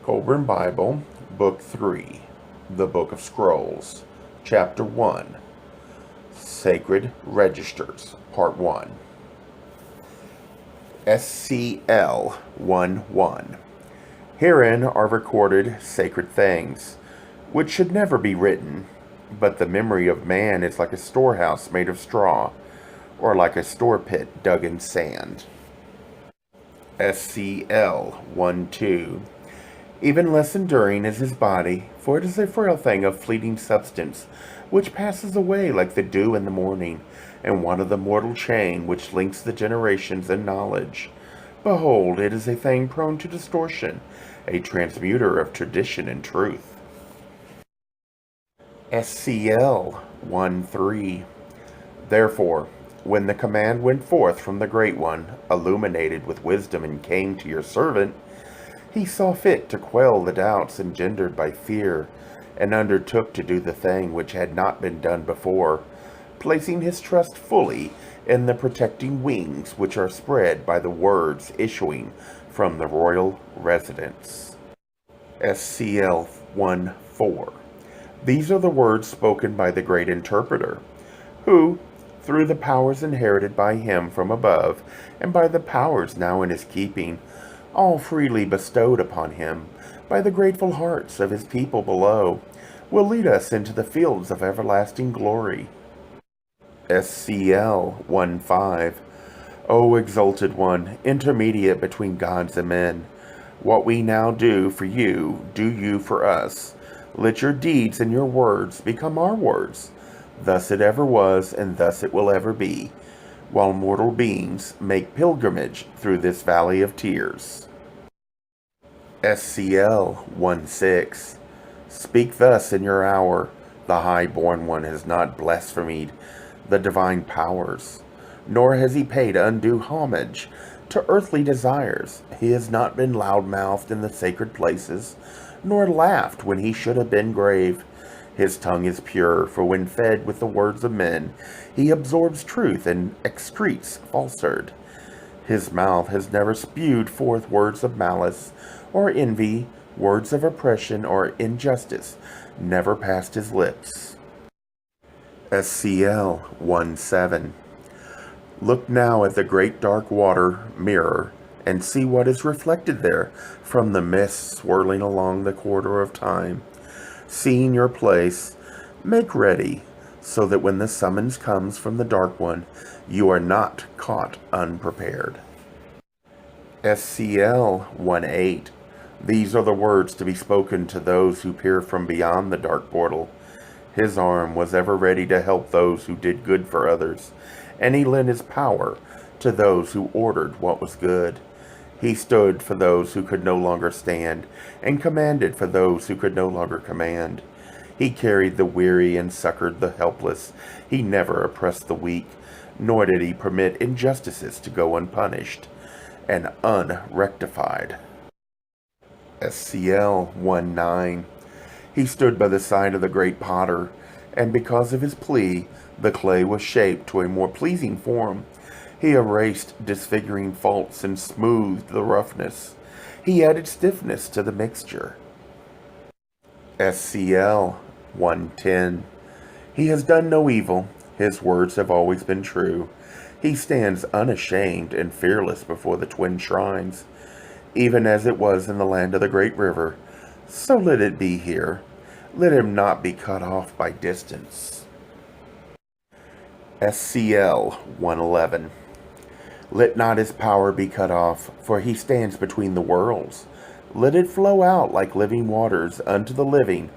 Kolbrin Bible, Book 3, The Book of Scrolls, Chapter 1, Sacred Registers, Part 1. SCL 1:1. Herein are recorded sacred things, which should never be written, but the memory of man is like a storehouse made of straw, or like a store pit dug in sand. SCL 1:2. Even less enduring is his body, for it is a frail thing of fleeting substance, which passes away like the dew in the morning, and one of the mortal chain which links the generations in knowledge. Behold, it is a thing prone to distortion, a transmuter of tradition and truth. SCL 1:3. Therefore, when the command went forth from the Great One, illuminated with wisdom, and came to your servant, he saw fit to quell the doubts engendered by fear, and undertook to do the thing which had not been done before, placing his trust fully in the protecting wings which are spread by the words issuing from the royal residence. SCL 1:4. These are the words spoken by the great interpreter, who, through the powers inherited by him from above, and by the powers now in his keeping, all freely bestowed upon him by the grateful hearts of his people below, will lead us into the fields of everlasting glory. SCL 1:5. O Exalted One, intermediate between gods and men, what we now do for you, do you for us. Let your deeds and your words become our words. Thus it ever was, and thus it will ever be, while mortal beings make pilgrimage through this valley of tears. SCL 1:6. Speak thus in your hour. The high-born one has not blasphemed the divine powers, nor has he paid undue homage to earthly desires. He has not been loud-mouthed in the sacred places, nor laughed when he should have been grave. His tongue is pure, for when fed with the words of men, he absorbs truth and excretes falsehood. His mouth has never spewed forth words of malice or envy, words of oppression or injustice never passed his lips. SCL 1:7. Look now at the great dark water mirror, and see what is reflected there from the mist swirling along the corridor of time. Seeing your place, make ready, so that when the summons comes from the Dark One, you are not caught unprepared. SCL 1:8. These are the words to be spoken to those who peer from beyond the dark portal. His arm was ever ready to help those who did good for others, and he lent his power to those who ordered what was good. He stood for those who could no longer stand, and commanded for those who could no longer command. He carried the weary and succored the helpless. He never oppressed the weak, nor did he permit injustices to go unpunished and unrectified. SCL 1:9. He stood by the side of the great potter, and because of his plea, the clay was shaped to a more pleasing form. He erased disfiguring faults and smoothed the roughness. He added stiffness to the mixture. SCL 1:10. He has done no evil. His words have always been true. He stands unashamed and fearless before the twin shrines, even as it was in the land of the great river. So let it be here. Let him not be cut off by distance. SCL 1:11. Let not his power be cut off, for he stands between the worlds. Let it flow out like living waters unto the living,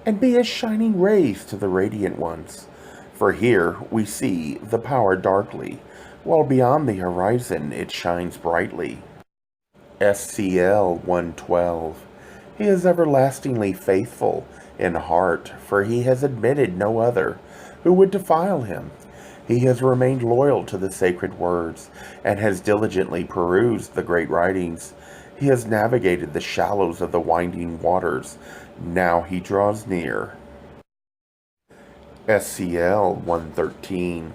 and be as shining rays to the radiant ones. For here we see the power darkly, while beyond the horizon it shines brightly. SCL 1:12. He is everlastingly faithful in heart, for he has admitted no other who would defile him. He has remained loyal to the sacred words, and has diligently perused the great writings. He has navigated the shallows of the winding waters. Now he draws near. SCL 1:13.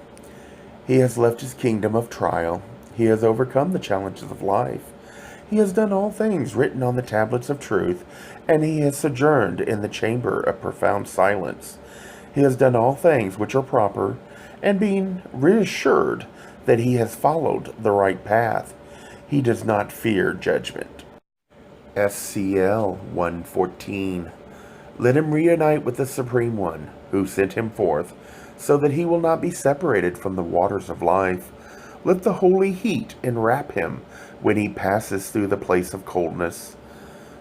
He has left his kingdom of trial. He has overcome the challenges of life. He has done all things written on the tablets of truth, and he has sojourned in the chamber of profound silence. He has done all things which are proper, and being reassured that he has followed the right path, he does not fear judgment. SCL 114. Let him reunite with the Supreme One, who sent him forth, so that he will not be separated from the waters of life. Let the holy heat enwrap him when he passes through the place of coldness.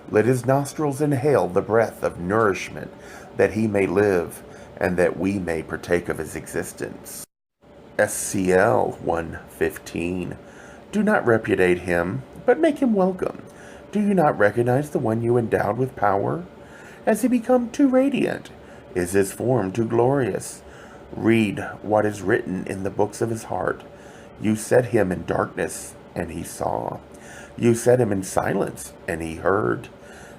Let his nostrils inhale the breath of nourishment, that he may live, and that we may partake of his existence. SCL 115. Do not repudiate him, but make him welcome. Do you not recognize the one you endowed with power? Has he become too radiant? Is his form too glorious? Read what is written in the books of his heart. You set him in darkness, and he saw. You set him in silence, and he heard.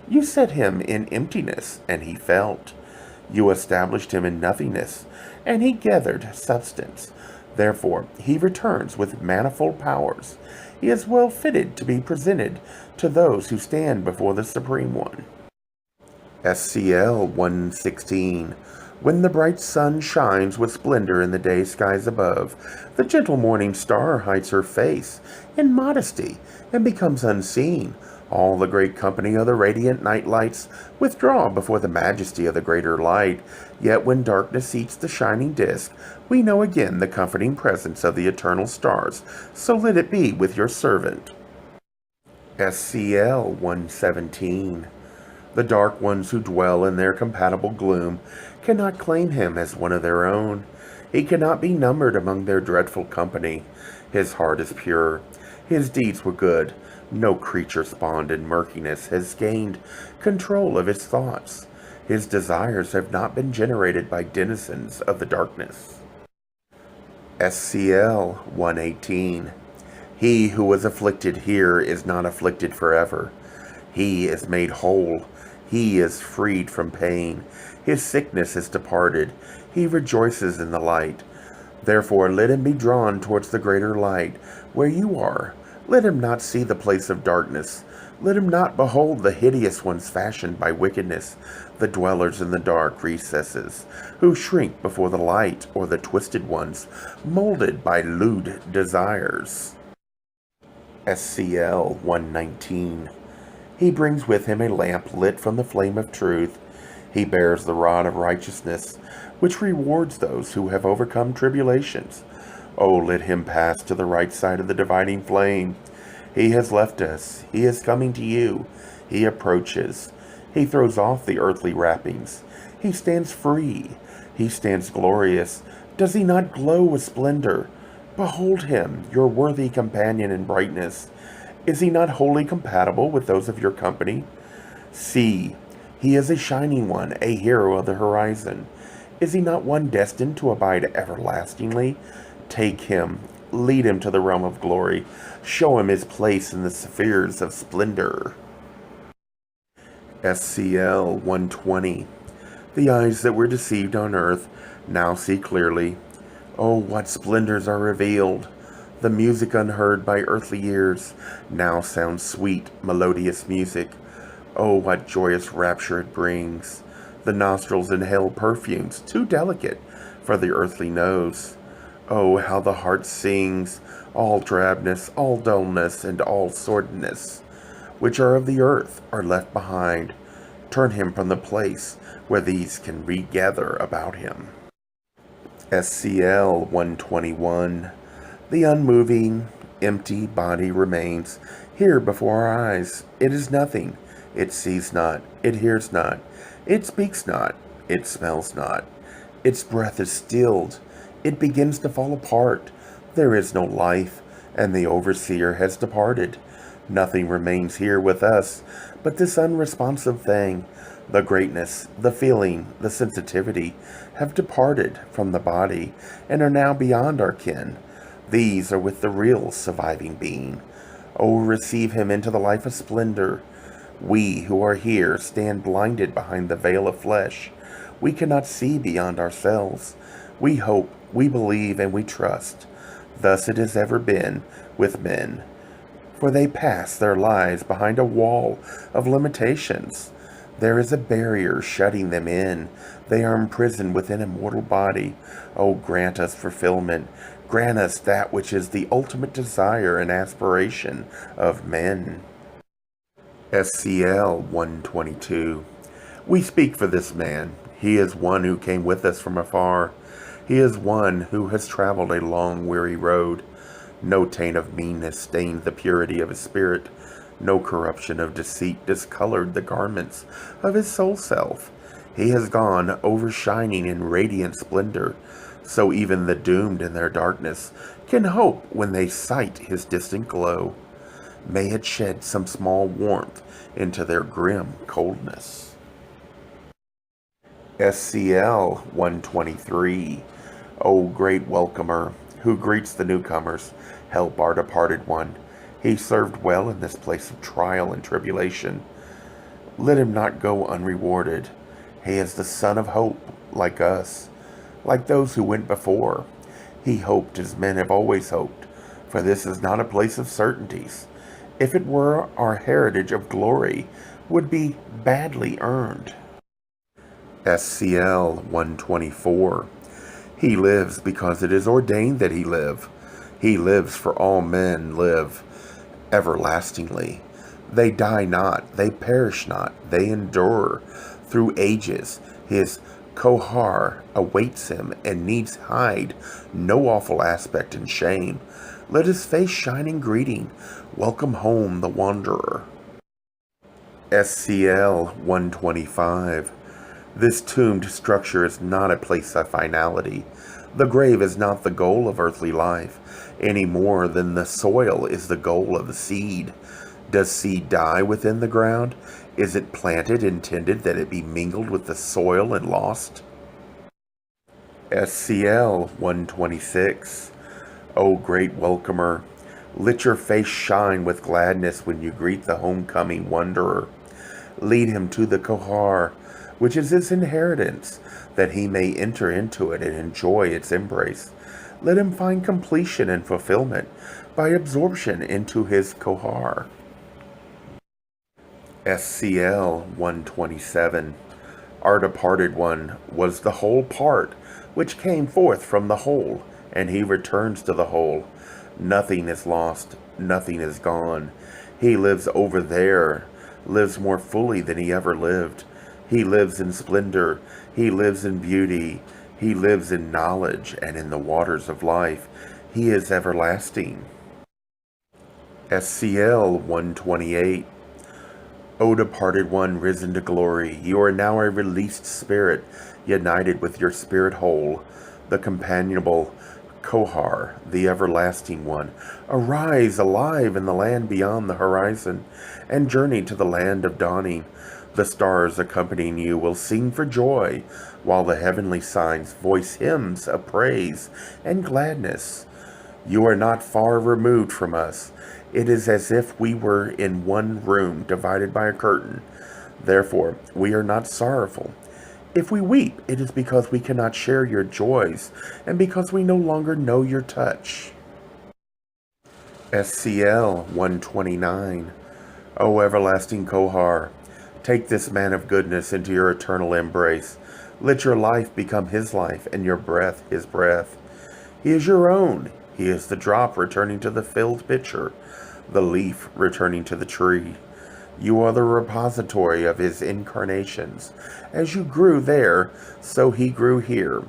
You set him in emptiness, and he felt. You established him in nothingness, and he gathered substance. Therefore, he returns with manifold powers. He is well fitted to be presented to those who stand before the Supreme One. SCL 116. When the bright sun shines with splendor in the day skies above, the gentle morning star hides her face in modesty and becomes unseen. All the great company of the radiant night lights withdraw before the majesty of the greater light. Yet when darkness eats the shining disk, we know again the comforting presence of the eternal stars. So let it be with your servant. SCL 117. The dark ones who dwell in their compatible gloom cannot claim him as one of their own. He cannot be numbered among their dreadful company. His heart is pure. His deeds were good. No creature spawned in murkiness has gained control of his thoughts. His desires have not been generated by denizens of the darkness. SCL 118. He who was afflicted here is not afflicted forever. He is made whole. He is freed from pain. His sickness is departed. He rejoices in the light. Therefore let him be drawn towards the greater light, where you are. Let him not see the place of darkness. Let him not behold the hideous ones fashioned by wickedness, the dwellers in the dark recesses, who shrink before the light, or the twisted ones, molded by lewd desires. SCL 119. He brings with him a lamp lit from the flame of truth. He bears the rod of righteousness, which rewards those who have overcome tribulations. Oh, let him pass to the right side of the dividing flame. He has left us. He is coming to you. He approaches. He throws off the earthly wrappings. He stands free. He stands glorious. Does he not glow with splendor? Behold him, your worthy companion in brightness. Is he not wholly compatible with those of your company? See, he is a shining one, a hero of the horizon. Is he not one destined to abide everlastingly? Take him, lead him to the realm of glory, show him his place in the spheres of splendor. SCL 120. The eyes that were deceived on earth now see clearly. Oh, what splendors are revealed! The music unheard by earthly ears now sounds sweet, melodious music. Oh, what joyous rapture it brings! The nostrils inhale perfumes too delicate for the earthly nose. Oh, how the heart sings! All drabness, all dullness, and all sordidness, which are of the earth, are left behind. Turn him from the place where these can regather about him. SCL 121. The unmoving, empty body remains here before our eyes. It is nothing. It sees not. It hears not. It speaks not. It smells not. Its breath is stilled. It begins to fall apart. There is no life, and the overseer has departed. Nothing remains here with us but this unresponsive thing. The greatness, the feeling, the sensitivity have departed from the body and are now beyond our ken. These are with the real surviving being. Oh, receive him into the life of splendor. We who are here stand blinded behind the veil of flesh. We cannot see beyond ourselves. We hope, we believe, and we trust. Thus it has ever been with men. for they pass their lives behind a wall of limitations. There is a barrier shutting them in. They are imprisoned within a mortal body. Oh, grant us fulfillment. Grant us that which is the ultimate desire and aspiration of men. SCL 122. We speak for this man. He is one who came with us from afar. He is one who has traveled a long, weary road. No taint of meanness stained the purity of his spirit. No corruption of deceit discolored the garments of his soul self. He has gone overshining in radiant splendor, so even the doomed in their darkness can hope when they sight his distant glow. May it shed some small warmth into their grim coldness. SCL 123. O great welcomer, who greets the newcomers, help our departed one. He served well in this place of trial and tribulation. Let him not go unrewarded. He is the son of hope, like us, like those who went before. He hoped as men have always hoped, for this is not a place of certainties. If it were, our heritage of glory would be badly earned. SCL 124. He lives because it is ordained that he live. He lives for all men live everlastingly. They die not, they perish not, they endure through ages. His Co-har awaits him and needs hide no awful aspect and shame. Let his face shine in greeting. Welcome home the wanderer. SCL 125. This tombed structure is not a place of finality. The grave is not the goal of earthly life, any more than the soil is the goal of the seed. Does seed die within the ground? Is it planted, intended that it be mingled with the soil and lost? SCL 126. O great welcomer, let your face shine with gladness when you greet the homecoming wanderer. Lead him to the Co-har, which is his inheritance, that he may enter into it and enjoy its embrace. Let him find completion and fulfillment by absorption into his Co-har. SCL 127. Our departed one was the whole part which came forth from the whole, and he returns to the whole. Nothing is lost, nothing is gone. He lives over there, lives more fully than he ever lived. He lives in splendor, he lives in beauty, he lives in knowledge and in the waters of life. He is everlasting. SCL 128. O departed one, risen to glory, you are now a released spirit, united with your spirit whole, the companionable Co-har, the everlasting one. Arise, alive in the land beyond the horizon, and journey to the land of dawning. The stars accompanying you will sing for joy, while the heavenly signs voice hymns of praise and gladness. You are not far removed from us. It is as if we were in one room divided by a curtain. Therefore, we are not sorrowful. If we weep, it is because we cannot share your joys, and because we no longer know your touch. SCL 129. O everlasting Co-har, take this man of goodness into your eternal embrace. Let your life become his life, and your breath his breath. He is your own. He is the drop returning to the filled pitcher, the leaf returning to the tree. You are the repository of his incarnations. As you grew there, so he grew here.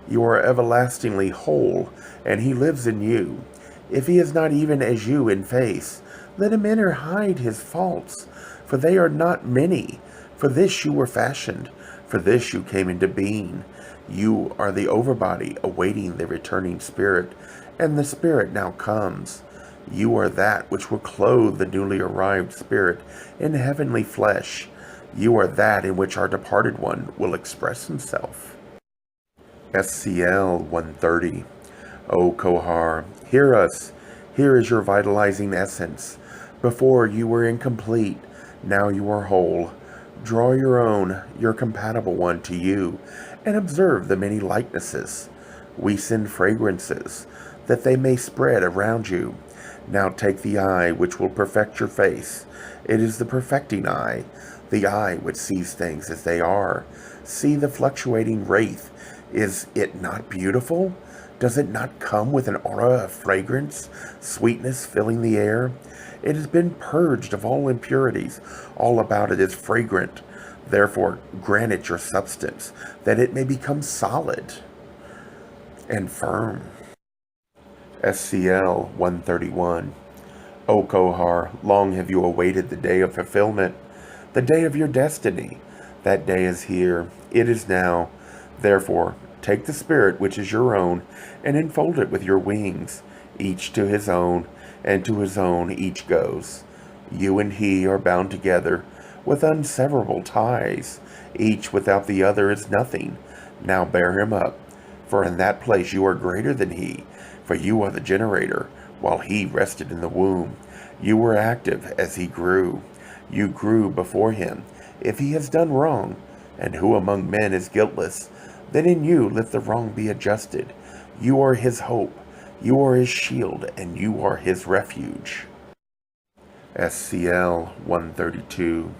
You are everlastingly whole, and he lives in you. If he is not even as you in face, let him enter hide his faults, for they are not many. For this you were fashioned, for this you came into being. You are the overbody awaiting the returning spirit, and the spirit now comes. You are that which will clothe the newly arrived spirit in heavenly flesh. You are that in which our departed one will express himself. SCL 130. O Co-har, hear us. Here is your vitalizing essence. Before you were incomplete, now you are whole. Draw your own, your compatible one to you, and observe the many likenesses. We send fragrances, that they may spread around you. Now take the eye which will perfect your face. It is the perfecting eye, the eye which sees things as they are. See the fluctuating wraith. Is it not beautiful? Does it not come with an aura of fragrance, sweetness filling the air? It has been purged of all impurities. All about it is fragrant. Therefore, grant it your substance, that it may become solid and firm. SCL 131. O Co-har, long have you awaited the day of fulfillment, the day of your destiny. That day is here. It is now. Therefore, take the spirit which is your own and enfold it with your wings. Each to his own, and to his own each goes. You and he are bound together with unseverable ties. Each without the other is nothing. Now bear him up, for in that place you are greater than he, for you are the generator, while he rested in the womb. You were active as he grew. You grew before him. If he has done wrong, and who among men is guiltless, then in you let the wrong be adjusted. You are his hope, you are his shield, and you are his refuge. SCL 132.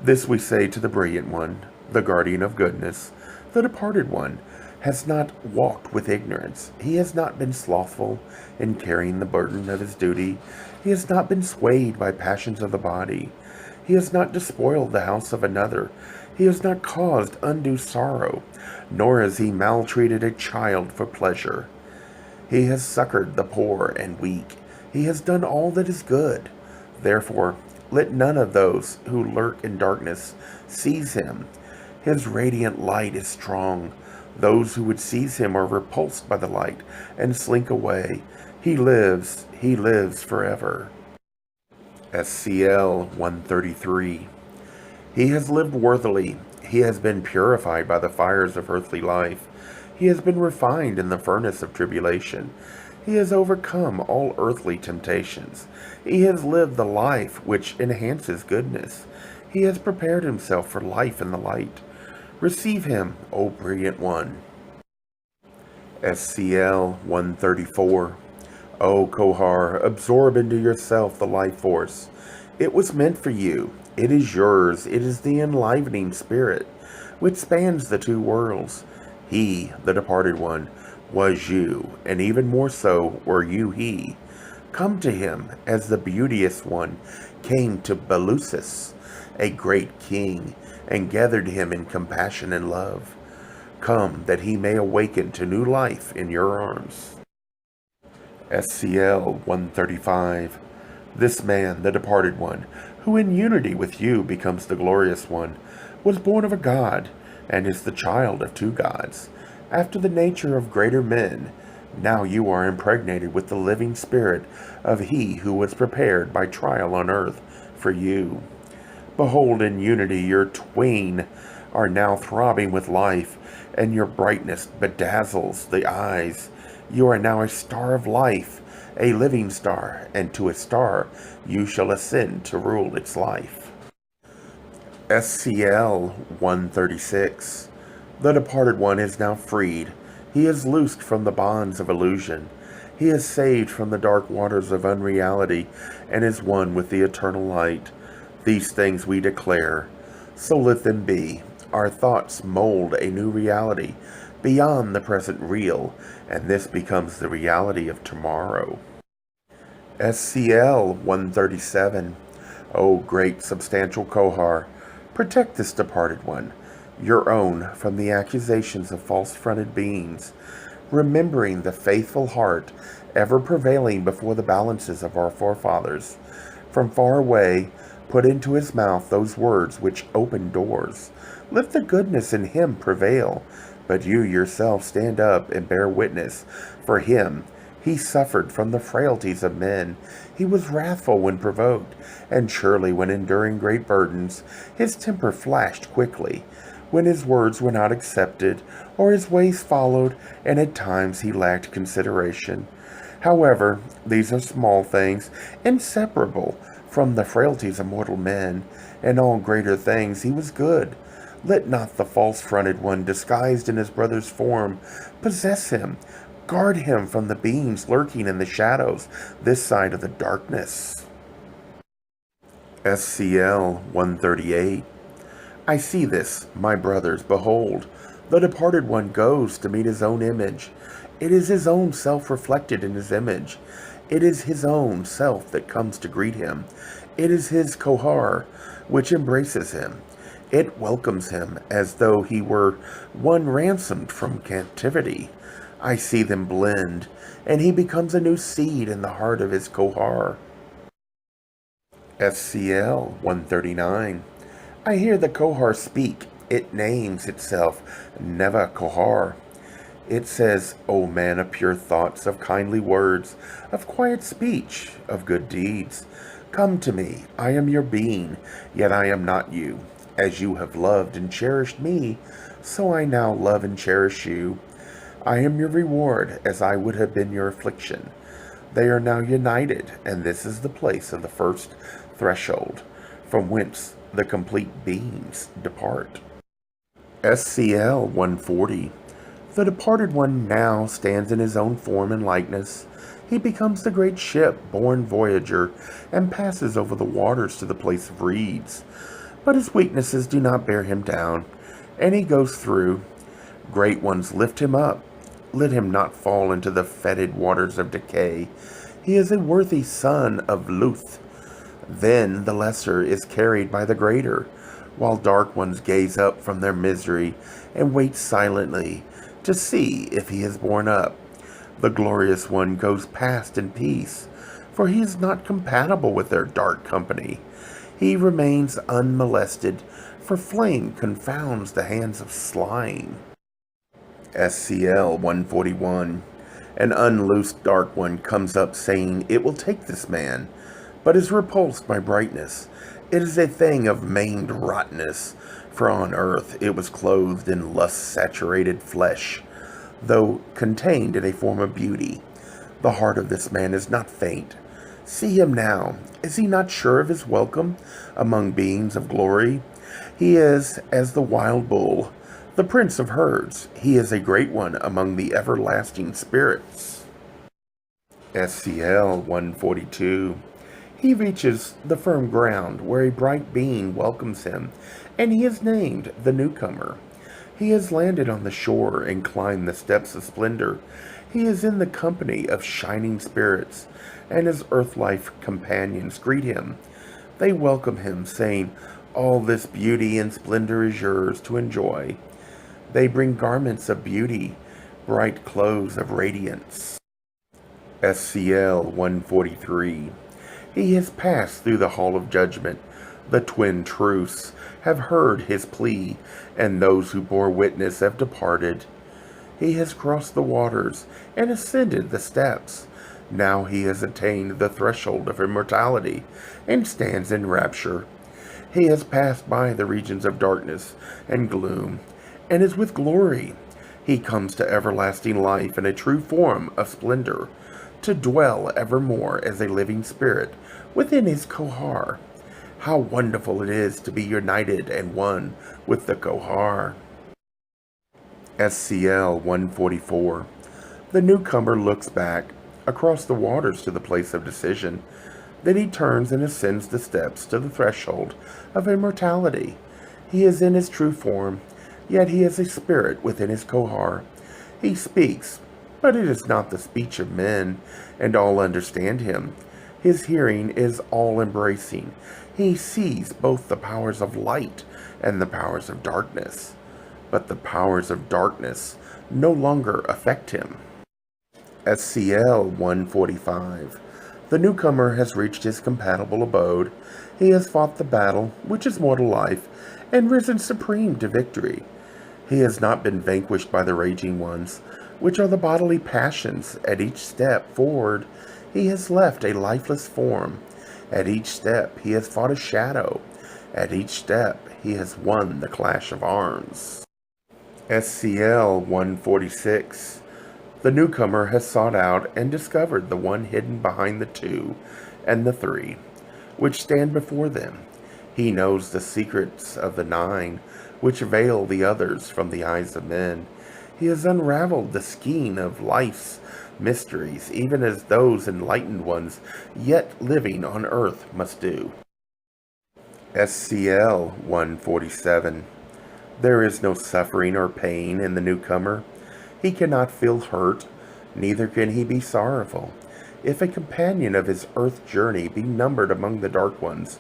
This we say to the brilliant one, the guardian of goodness, the departed one, has not walked with ignorance. He has not been slothful in carrying the burden of his duty. He has not been swayed by passions of the body. He has not despoiled the house of another. He has not caused undue sorrow, nor has he maltreated a child for pleasure. He has succored the poor and weak. He has done all that is good. Therefore, let none of those who lurk in darkness seize him. His radiant light is strong. Those who would seize him are repulsed by the light and slink away. He lives forever. SCL 133. He has lived worthily. He has been purified by the fires of earthly life. He has been refined in the furnace of tribulation. He has overcome all earthly temptations. He has lived the life which enhances goodness. He has prepared himself for life in the light. Receive him, O brilliant one. SCL 134. O Co-har, absorb into yourself the life force. It was meant for you. It is yours. It is the enlivening spirit which spans the two worlds. He, the departed one, was you, and even more so were you he. Come to him as the beauteous one came to Bellusis, a great king, and gathered him in compassion and love. Come that he may awaken to new life in your arms. SCL 135. This man, the departed one, who in unity with you becomes the glorious one, was born of a god, and is the child of two gods, after the nature of greater men. Now you are impregnated with the living spirit of he who was prepared by trial on earth for you. Behold, in unity your twain are now throbbing with life, and your brightness bedazzles the eyes. You are now a star of life, a living star, and to a star you shall ascend to rule its life. SCL 136. The departed one is now freed. He is loosed from the bonds of illusion. He is saved from the dark waters of unreality, and is one with the eternal light. These things we declare, so let them be. Our thoughts mold a new reality beyond the present real, and this becomes the reality of tomorrow. SCL 137. O great substantial Co-har, protect this departed one, your own, from the accusations of false-fronted beings, remembering the faithful heart ever prevailing before the balances of our forefathers. From far away, put into his mouth those words which open doors. Let the goodness in him prevail, but you yourself stand up and bear witness. For him, he suffered from the frailties of men. He was wrathful when provoked, and surely when enduring great burdens, his temper flashed quickly. When his words were not accepted, or his ways followed, and at times he lacked consideration. However, these are small things, inseparable from the frailties of mortal men. In all greater things he was good. Let not the false-fronted one, disguised in his brother's form, possess him. Guard him from the beings lurking in the shadows this side of the darkness. SCL 138. I see this, my brothers, behold. The departed one goes to meet his own image. It is his own self reflected in his image. It is his own self that comes to greet him. It is his Co-har, which embraces him. It welcomes him as though he were one ransomed from captivity. I see them blend, and he becomes a new seed in the heart of his Co-har. SCL 139. I hear the Co-har speak. It names itself Neva Co-har. It says, O man of pure thoughts, of kindly words, of quiet speech, of good deeds, come to me. I am your being, yet I am not you. As you have loved and cherished me, so I now love and cherish you. I am your reward, as I would have been your affliction. They are now united, and this is the place of the first threshold, from whence the complete beings depart. SCL 140. The departed one now stands in his own form and likeness. He becomes the great ship-borne voyager and passes over the waters to the place of reeds. But his weaknesses do not bear him down, and he goes through. Great ones lift him up. Let him not fall into the fetid waters of decay. He is a worthy son of Luth. Then the lesser is carried by the greater, while dark ones gaze up from their misery and wait silently to see if he is borne up. The glorious one goes past in peace, for he is not compatible with their dark company. He remains unmolested, for flame confounds the hands of slime. SCL 141. An unloosed dark one comes up saying it will take this man, but is repulsed by brightness. It is a thing of maimed rottenness, for on earth it was clothed in lust-saturated flesh, though contained in a form of beauty. The heart of this man is not faint. See him now. Is he not sure of his welcome among beings of glory? He is as the wild bull, the prince of herds. He is a great one among the everlasting spirits. SCL 142. He reaches the firm ground where a bright being welcomes him, and he is named the newcomer. He has landed on the shore and climbed the steps of splendor. He is in the company of shining spirits, and his earth-life companions greet him. They welcome him, saying, all this beauty and splendor is yours to enjoy. They bring garments of beauty, bright clothes of radiance. SCL 143. He has passed through the hall of judgment. The twin truths have heard his plea, and those who bore witness have departed. He has crossed the waters and ascended the steps. Now he has attained the threshold of immortality and stands in rapture. He has passed by the regions of darkness and gloom, and is with glory. He comes to everlasting life in a true form of splendor, to dwell evermore as a living spirit within his Co-har. How wonderful it is to be united and one with the Co-har. SCL 144. The newcomer looks back across the waters to the place of decision. Then he turns and ascends the steps to the threshold of immortality. He is in his true form, yet he is a spirit within his Co-har. He speaks, but it is not the speech of men, and all understand him. His hearing is all-embracing. He sees both the powers of light and the powers of darkness. But the powers of darkness no longer affect him. SCL 145. The newcomer has reached his compatible abode. He has fought the battle, which is mortal life, and risen supreme to victory. He has not been vanquished by the raging ones, which are the bodily passions. At each step forward, he has left a lifeless form. At each step, he has fought a shadow. At each step, he has won the clash of arms. SCL 146. The newcomer has sought out and discovered the one hidden behind the two and the three, which stand before them. He knows the secrets of the nine, which veil the others from the eyes of men. He has unraveled the skein of life's mysteries, even as those enlightened ones yet living on earth must do. SCL 147. There is no suffering or pain in the newcomer. He cannot feel hurt, neither can he be sorrowful. If a companion of his earth journey be numbered among the dark ones,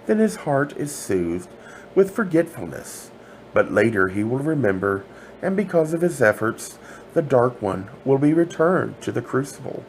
then his heart is soothed with forgetfulness. But later he will remember, and because of his efforts, the dark one will be returned to the crucible.